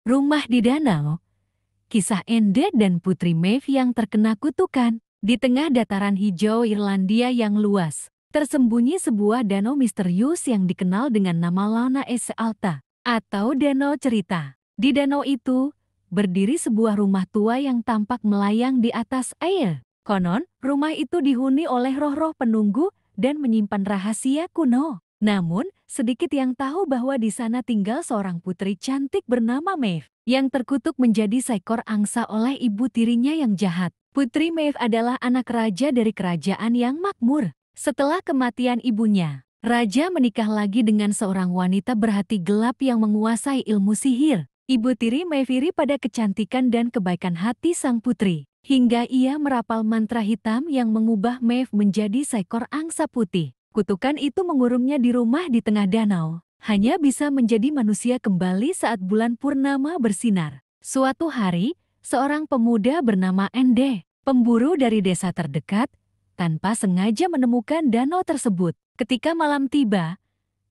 Rumah di danau, kisah Ende dan Putri Maeve yang terkena kutukan. Di tengah dataran hijau Irlandia yang luas, tersembunyi sebuah danau misterius yang dikenal dengan nama Launa Es Alta, atau Danau Cerita. Di danau itu, berdiri sebuah rumah tua yang tampak melayang di atas air. Konon, rumah itu dihuni oleh roh-roh penunggu dan menyimpan rahasia kuno. Namun, sedikit yang tahu bahwa di sana tinggal seorang putri cantik bernama Maeve, yang terkutuk menjadi seekor angsa oleh ibu tirinya yang jahat. Putri Maeve adalah anak raja dari kerajaan yang makmur. Setelah kematian ibunya, raja menikah lagi dengan seorang wanita berhati gelap yang menguasai ilmu sihir. Ibu tiri Maeve iri pada kecantikan dan kebaikan hati sang putri, hingga ia merapal mantra hitam yang mengubah Maeve menjadi seekor angsa putih. Kutukan itu mengurungnya di rumah di tengah danau. Hanya bisa menjadi manusia kembali saat bulan purnama bersinar. Suatu hari, seorang pemuda bernama Ende, pemburu dari desa terdekat, tanpa sengaja menemukan danau tersebut. Ketika malam tiba,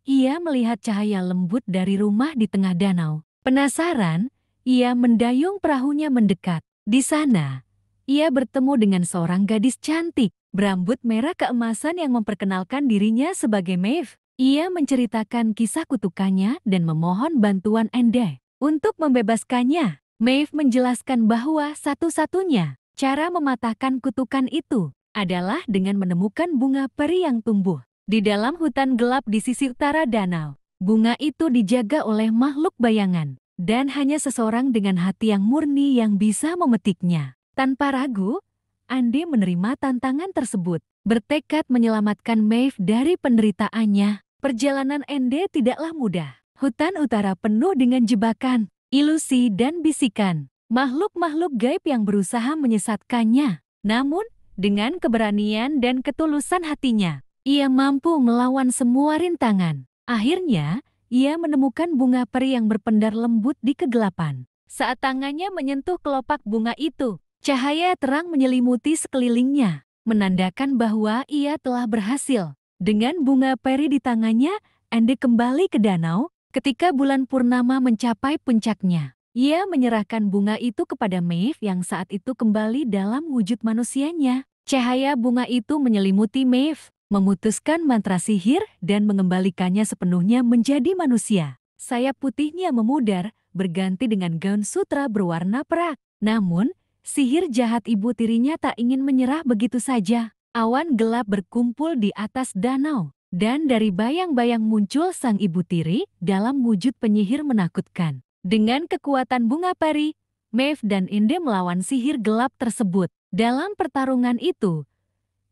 ia melihat cahaya lembut dari rumah di tengah danau. Penasaran, ia mendayung perahunya mendekat. Di sana, ia bertemu dengan seorang gadis cantik, berambut merah keemasan yang memperkenalkan dirinya sebagai Maeve. Ia menceritakan kisah kutukannya dan memohon bantuan Ende untuk membebaskannya. Maeve menjelaskan bahwa satu-satunya cara mematahkan kutukan itu adalah dengan menemukan bunga peri yang tumbuh di dalam hutan gelap di sisi utara danau. Bunga itu dijaga oleh makhluk bayangan, dan hanya seseorang dengan hati yang murni yang bisa memetiknya. Tanpa ragu, Ande menerima tantangan tersebut, bertekad menyelamatkan Maeve dari penderitaannya. Perjalanan Ende tidaklah mudah. Hutan utara penuh dengan jebakan, ilusi dan bisikan. Makhluk-makhluk gaib yang berusaha menyesatkannya. Namun, dengan keberanian dan ketulusan hatinya, ia mampu melawan semua rintangan. Akhirnya, ia menemukan bunga peri yang berpendar lembut di kegelapan. Saat tangannya menyentuh kelopak bunga itu, cahaya terang menyelimuti sekelilingnya, menandakan bahwa ia telah berhasil. Dengan bunga peri di tangannya, Ende kembali ke danau. Ketika bulan purnama mencapai puncaknya, ia menyerahkan bunga itu kepada Maeve yang saat itu kembali dalam wujud manusianya. Cahaya bunga itu menyelimuti Maeve, memutuskan mantra sihir dan mengembalikannya sepenuhnya menjadi manusia. Sayap putihnya memudar, berganti dengan gaun sutra berwarna perak. Namun, sihir jahat ibu tirinya tak ingin menyerah begitu saja. Awan gelap berkumpul di atas danau, dan dari bayang-bayang muncul sang ibu tiri dalam wujud penyihir menakutkan. Dengan kekuatan bunga peri, Maeve dan Ende melawan sihir gelap tersebut. Dalam pertarungan itu,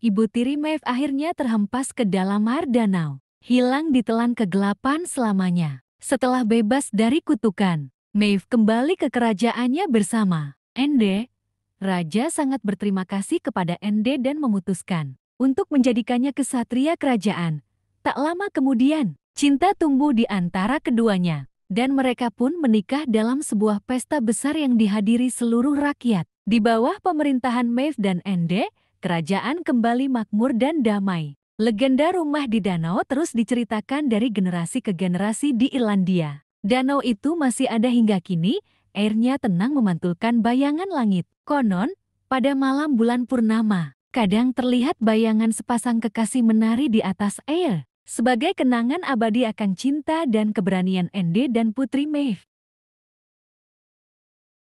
ibu tiri Maeve akhirnya terhempas ke dalam air danau, hilang ditelan kegelapan selamanya. Setelah bebas dari kutukan, Maeve kembali ke kerajaannya bersama Ende. Raja sangat berterima kasih kepada Ende dan memutuskan untuk menjadikannya kesatria kerajaan. Tak lama kemudian, cinta tumbuh di antara keduanya, dan mereka pun menikah dalam sebuah pesta besar yang dihadiri seluruh rakyat. Di bawah pemerintahan Maeve dan Ende, kerajaan kembali makmur dan damai. Legenda rumah di danau terus diceritakan dari generasi ke generasi di Irlandia. Danau itu masih ada hingga kini, airnya tenang memantulkan bayangan langit. Konon, pada malam bulan purnama, kadang terlihat bayangan sepasang kekasih menari di atas air, sebagai kenangan abadi akan cinta dan keberanian Ende dan Putri Maeve.